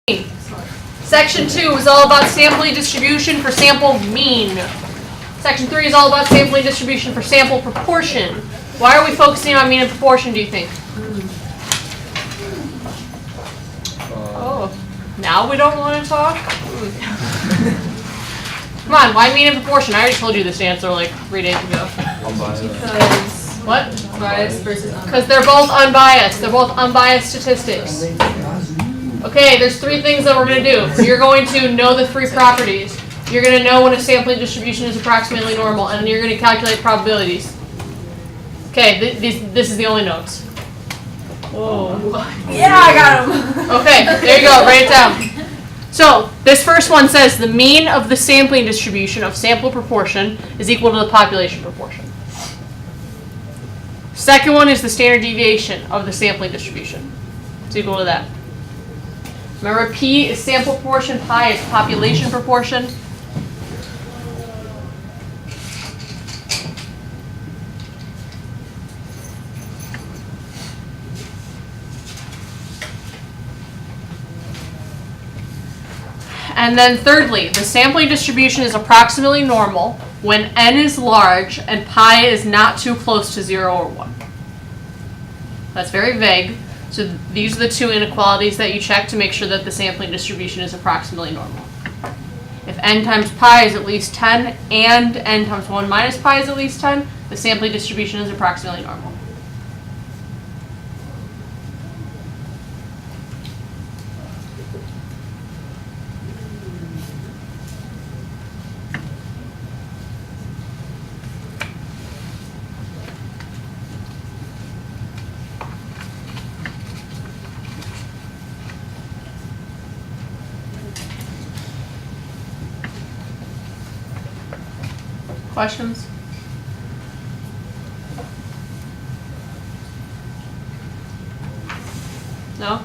Section 2 is all about sampling distribution for sample mean. Section 3 is all about sampling distribution for sample proportion. Why are we focusing on mean and proportion, do you think? Oh, now we don't want to talk? Come on, why mean and proportion? I already told you this answer like 3 days ago. Because What? biased versus unbiased. Because they're both unbiased. They're both unbiased statistics. Okay, there's 3 things that we're going to do. You're going to know the 3 properties. You're going to know when a sampling distribution is approximately normal, and then you're going to calculate probabilities. Okay, this is the only notes. Whoa. Yeah, I got him. Okay, there you go. Write it down. So, this first one says the mean of the sampling distribution of sample proportion is equal to the population proportion. Second one is the standard deviation of the sampling distribution. It's equal to that. Remember, P is sample proportion, pi is population proportion. And then thirdly, the sampling distribution is approximately normal when n is large and pi is not too close to 0 or 1. That's very vague. So these are the 2 inequalities that you check to make sure that the sampling distribution is approximately normal. If n times pi is at least 10 and n times 1 minus pi is at least 10, the sampling distribution is approximately normal. Questions? No?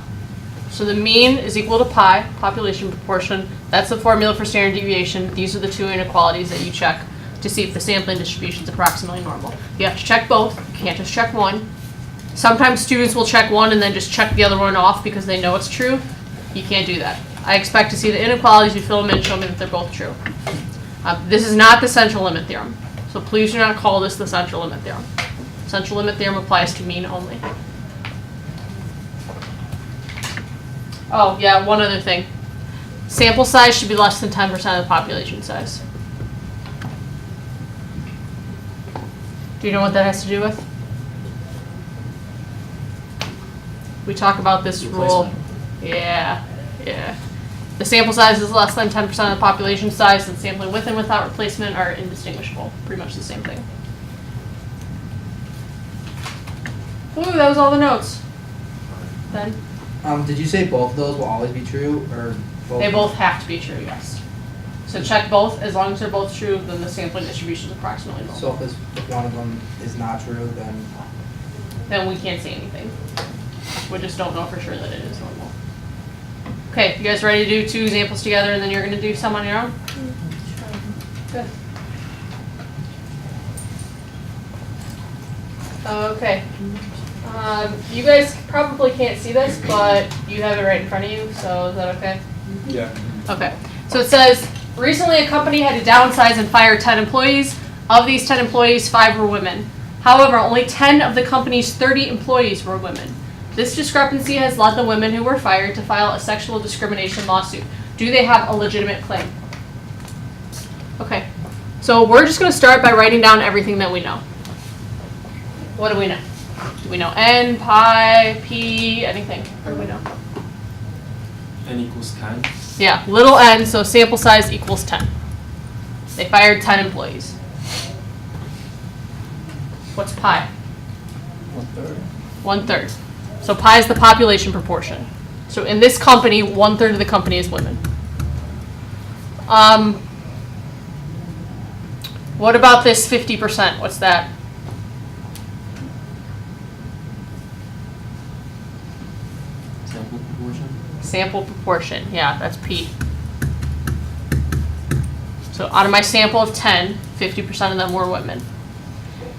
So the mean is equal to pi, population proportion. That's the formula for standard deviation. These are the 2 inequalities that you check to see if the sampling distribution is approximately normal. You have to check both. You can't just check one. Sometimes students will check one and then just check the other one off because they know it's true. You can't do that. I expect to see the inequalities, you fill them in, show me that they're both true. This is not the central limit theorem, so please do not call this the central limit theorem. Central limit theorem applies to mean only. Oh, yeah, one other thing. Sample size should be less than 10% of the population size. Do you know what that has to do with? We talk about this rule. Yeah. The sample size is less than 10% of the population size, and sampling with and without replacement are indistinguishable. Pretty much the same thing. Ooh, that was all the notes. Ben? Did you say both of those will always be true, or both? They both have to be true, yes. So check both. As long as they're both true, then the sampling distribution is approximately normal. So if one of them is not true, Then we can't say anything. We just don't know for sure that it is normal. Okay, you guys ready to do 2 examples together and then you're going to do some on your own? Good. Okay. You guys probably can't see this, but you have it right in front of you, so is that okay? Yeah. Okay. So it says, recently a company had to downsize and fire 10 employees. Of these 10 employees, 5 were women. However, only 10 of the company's 30 employees were women. This discrepancy has led the women who were fired to file a sexual discrimination lawsuit. Do they have a legitimate claim? Okay. So we're just going to start by writing down everything that we know. What do we know? Do we know n, pi, p, anything? What do we know? N equals 10. Yeah, little n, so sample size equals 10. They fired 10 employees. What's pi? 1/3. 1/3. So pi is the population proportion. So in this company, 1/3 of the company is women. What about this 50%? What's that? Sample proportion. Sample proportion. Yeah, that's P. So out of my sample of 10, 50% of them were women.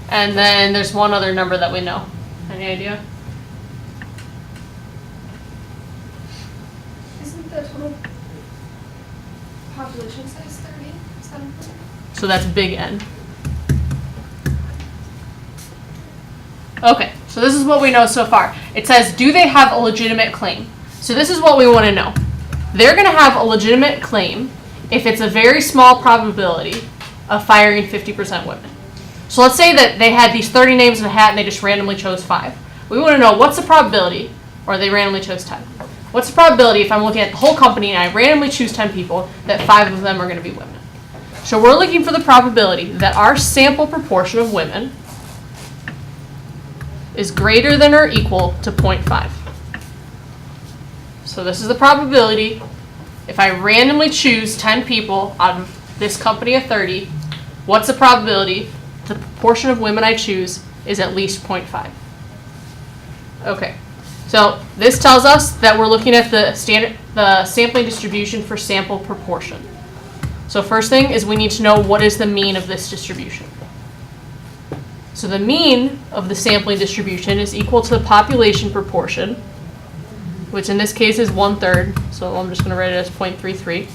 And then there's one other number that we know. Any idea? Isn't that Total population size 30, 7. So that's big N. Okay, so this is what we know so far. It says, do they have a legitimate claim? So this is what we want to know. They're going to have a legitimate claim if it's a very small probability of firing 50% women. So let's say that they had these 30 names in a hat and they just randomly chose 5. We want to know what's the probability, or they randomly chose 10. What's the probability if I'm looking at the whole company and I randomly choose 10 people that 5 of them are going to be women? So we're looking for the probability that our sample proportion of women is greater than or equal to 0.5. So this is the probability if I randomly choose 10 people out of this company of 30, what's the probability the proportion of women I choose is at least 0.5? Okay, so this tells us that we're looking at the sampling distribution for sample proportion. So first thing is we need to know what is the mean of this distribution. So the mean of the sampling distribution is equal to the population proportion, which in this case is 1/3, so I'm just going to write it as 0.33.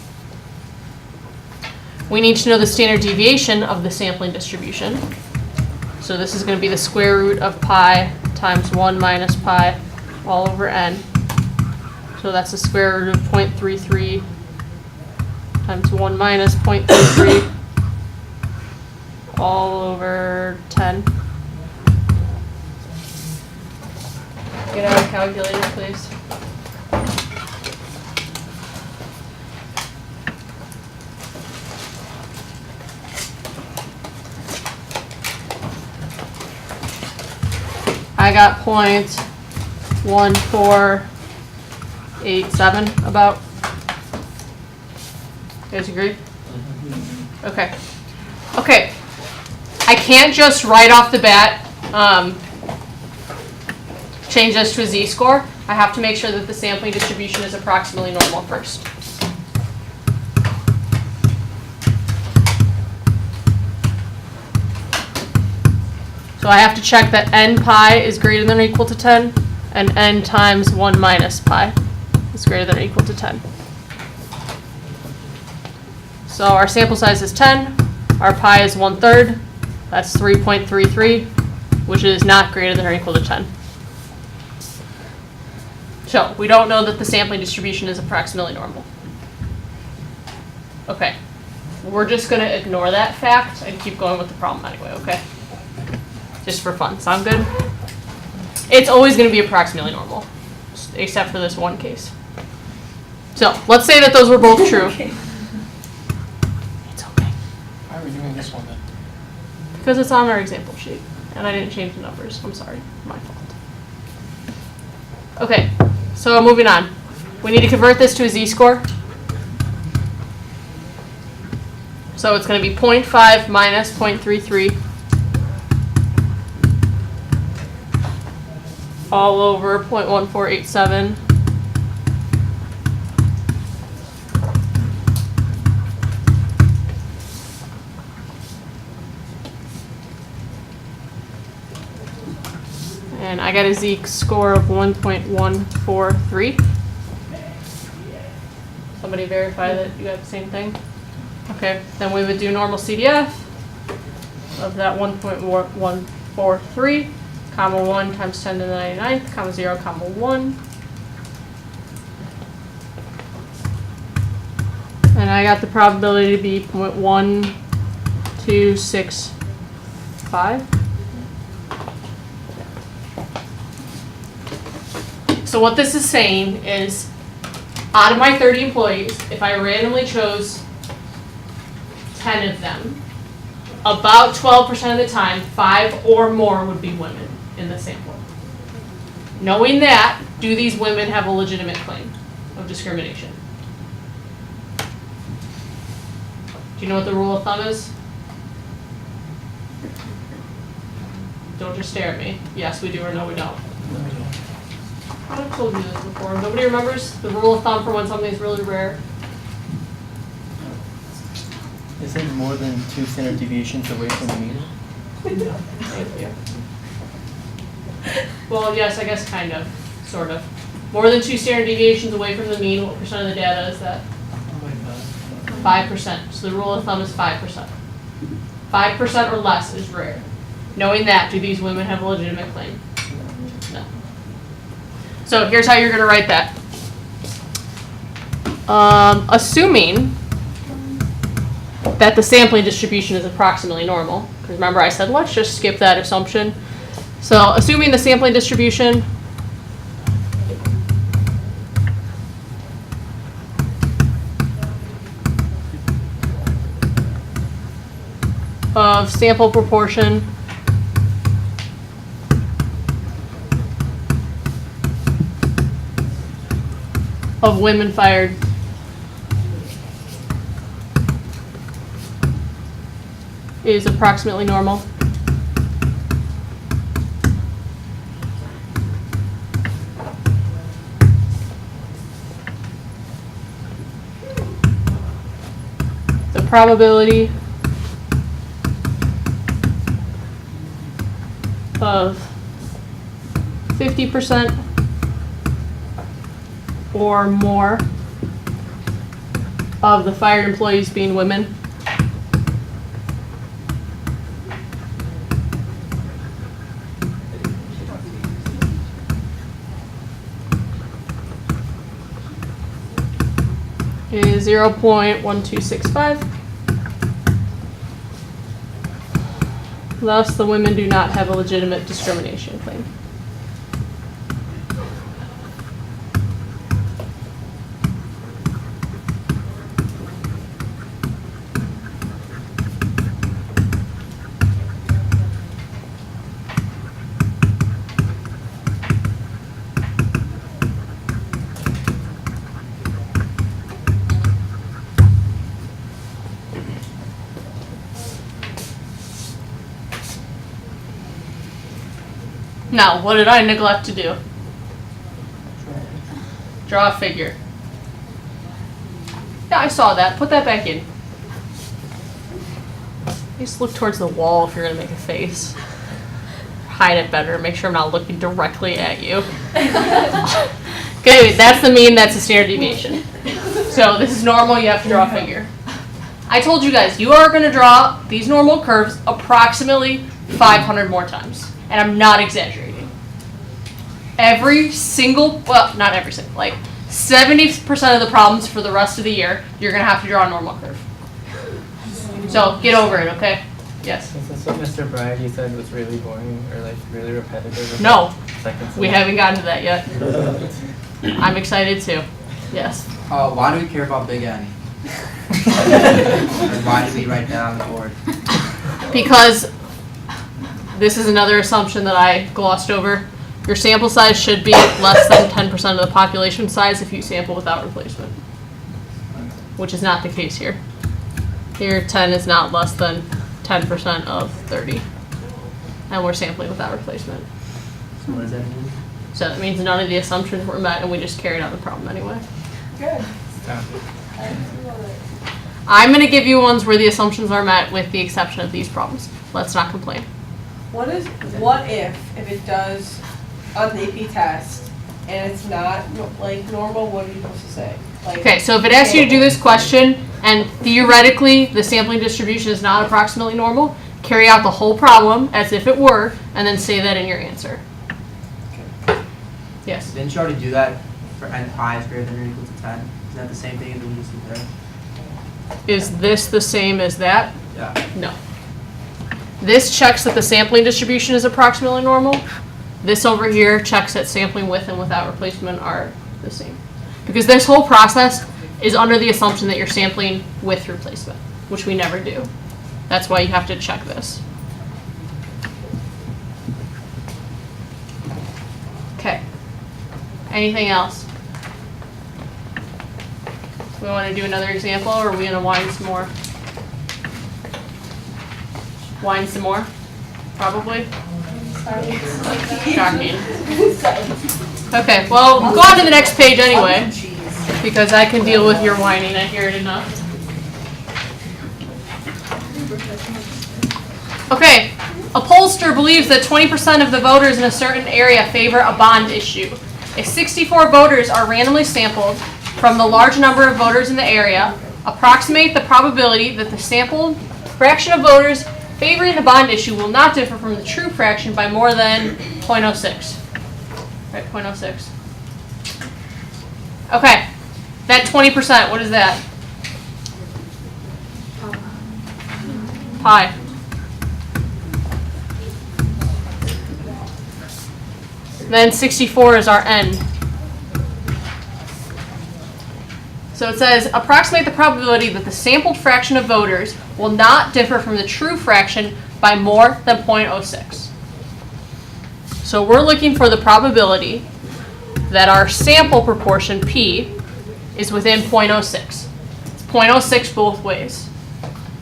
We need to know the standard deviation of the sampling distribution. So this is going to be the square root of pi times 1 minus pi all over n. So that's the square root of 0.33 times 1 minus 0.33 all over 10. Get out a calculator, please. I got 0.1487 about. You guys agree? Okay. Okay. I can't just right off the bat change this to a z-score. I have to make sure that the sampling distribution is approximately normal first. So I have to check that n pi is greater than or equal to 10, and n times 1 minus pi is greater than or equal to 10. So our sample size is 10, our pi is 1/3, that's 3.33, which is not greater than or equal to 10. So we don't know that the sampling distribution is approximately normal. Okay, we're just going to ignore that fact and keep going with the problem anyway, okay? Just for fun. Sound good? It's always going to be approximately normal, except for this one case. So let's say that those were both true. Okay. It's okay. Why are we doing this one then? Because it's on our example sheet, and I didn't change the numbers. I'm sorry. My fault. Okay, so moving on. We need to convert this to a z-score. So it's going to be 0.5 minus 0.33 all over 0.1487 and I got a z-score of 1.143. Somebody verify that you got the same thing? Okay, then we would do normal CDF of that 1.143, comma 1 times 10 to the 99th, comma 0, comma 1. And I got the probability to be 0.1265. So what this is saying is, out of my 30 employees, if I randomly chose 10 of them, about 12% of the time, 5 or more would be women in the sample. Knowing that, do these women have a legitimate claim of discrimination? Do you know what the rule of thumb is? Don't just stare at me. Yes, we do, or no, we don't. I've told you this before. Nobody remembers the rule of thumb for when something is really rare? Is it more than 2 standard deviations away from the mean? Thank you. Well, yes, I guess kind of, sort of. More than 2 standard deviations away from the mean, what percent of the data is that? 5%. So the rule of thumb is 5%. 5% or less is rare. Knowing that, do these women have a legitimate claim? No. So here's how you're going to write that. Assuming that the sampling distribution is approximately normal, because remember I said let's just skip that assumption. So assuming the sampling distribution of sample proportion of women fired is approximately normal. The probability of 50% or more of the fired employees being women is 0.1265. Thus, the women do not have a legitimate discrimination claim. Now, what did I neglect to do? Draw a figure. Yeah, I saw that. Put that back in. Just look towards the wall if you're going to make a face. Hide it better. Make sure I'm not looking directly at you. Okay, that's the mean. That's the standard deviation. So this is normal. You have to draw a figure. I told you guys, you are going to draw these normal curves approximately 500 more times. And I'm not exaggerating. Every single, well, not every single, like 70% of the problems for the rest of the year, you're going to have to draw a normal curve. So get over it, okay? Yes? Is this what Mr. Bragg said was really boring or like really repetitive? No, Seconds we haven't gotten to that yet. I'm excited too. Yes. Why do we care about big N? Or why do we write down the board? Because this is another assumption that I glossed over. Your sample size should be less than 10% of the population size if you sample without replacement, which is not the case here. Here, 10 is not less than 10% of 30, and we're sampling without replacement. So what does that mean? So that means none of the assumptions were met, and we just carried out the problem anyway. Good. I'm going to give you ones where the assumptions are met with the exception of these problems. Let's not complain. What if it does on the AP test and it's not like normal, what are you supposed to say? Like, Okay, so if it asks you to do this question, and theoretically the sampling distribution is not approximately normal, carry out the whole problem as if it were, and then say that in your answer. Yes? Didn't you already do that for N pi is greater than or equal to 10? Is that the same thing as we just did there? Is this the same as that? Yeah. No. This checks that the sampling distribution is approximately normal. This over here checks that sampling with and without replacement are the same. Because this whole process is under the assumption that you're sampling with replacement, which we never do. That's why you have to check this. Okay. Anything else? We want to do another example, or are we going to whine some more? Whine some more? Probably? Shocking. Okay, well, go on to the next page anyway, because I can deal with your whining. I hear it enough. Okay, a pollster believes that 20% of the voters in a certain area favor a bond issue. If 64 voters are randomly sampled from the large number of voters in the area, approximate the probability that the sampled fraction of voters favoring the bond issue will not differ from the true fraction by more than 0.06. Right, 0.06. Okay, that 20%, what is that? Pi. Then 64 is our n. So it says, approximate the probability that the sampled fraction of voters will not differ from the true fraction by more than 0.06. So we're looking for the probability that our sample proportion, p, is within 0.06. It's 0.06 both ways.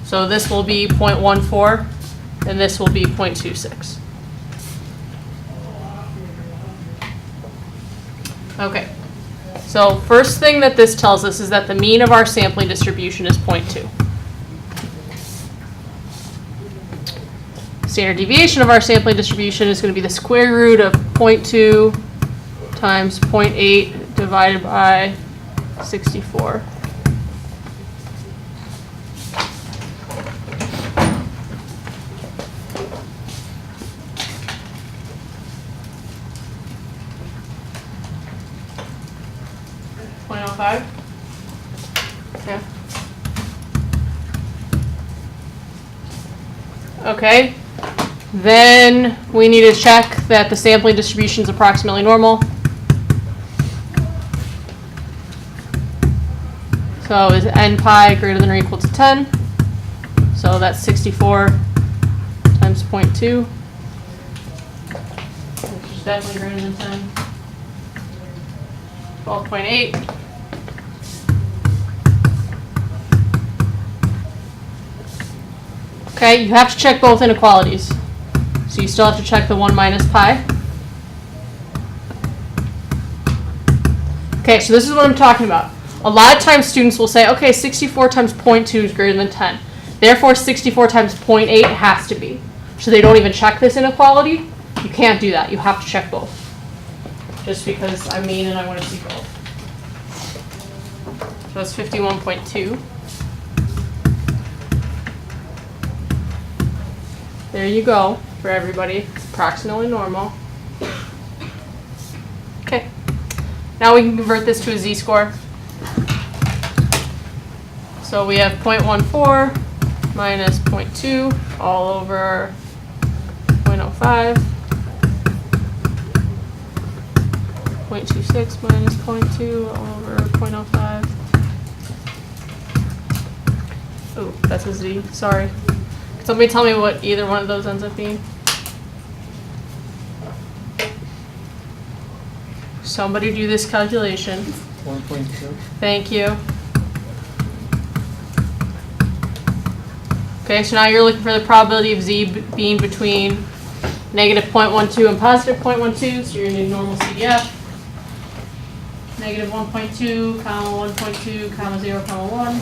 So this will be 0.14, and this will be 0.26. Okay. So first thing that this tells us is that the mean of our sampling distribution is 0.2. Standard deviation of our sampling distribution is going to be the square root of 0.2 times 0.8 divided by 64. Yeah. Okay. Then we need to check that the sampling distribution is approximately normal. So is n pi greater than or equal to 10? So that's 64 times 0.2, which is definitely greater than 10. 12.8. Okay, you have to check both inequalities. So you still have to check the 1 minus pi. Okay, so this is what I'm talking about. A lot of times students will say, okay, 64 times 0.2 is greater than 10. Therefore, 64 times 0.8 has to be. So they don't even check this inequality. You can't do that. You have to check both. Just because I'm mean and I want to see both. So that's 51.2. There you go for everybody. It's approximately normal. Okay. Now we can convert this to a z-score. So we have 0.14 minus 0.2 all over 0.05. 0.26 minus 0.2 all over 0.05. Oh, that's a z. Sorry. Can somebody tell me what either one of those ends up being? Somebody do this calculation. 1.2. Thank you. Okay, so now you're looking for the probability of z being between negative 0.12 and positive 0.12, so you're going to need normal CDF. Negative 1.2, comma 1.2, comma 0, comma 1.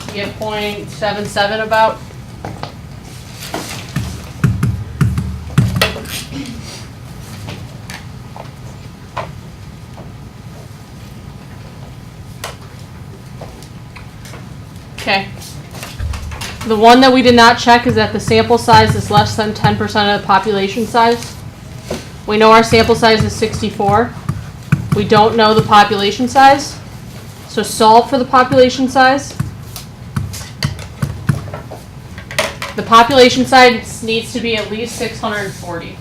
You get 0.77 about. Okay. The one that we did not check is that the sample size is less than 10% of the population size. We know our sample size is 64. We don't know the population size. So solve for the population size. The population size needs to be at least 640.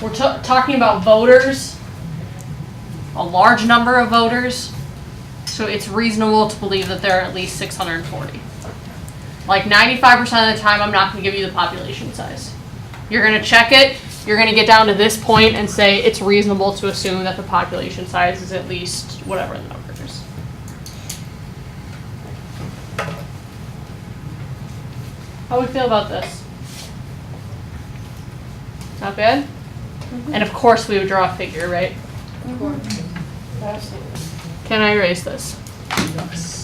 We're talking about voters, a large number of voters. So it's reasonable to believe that there are at least 640. Like 95% of the time, I'm not going to give you the population size. You're going to check it. You're going to get down to this point and say it's reasonable to assume that the population size is at least whatever the number is. How do we feel about this? Not bad? Mm-hmm. And of course we would draw a figure, right? Absolutely. Can I erase this? Yes.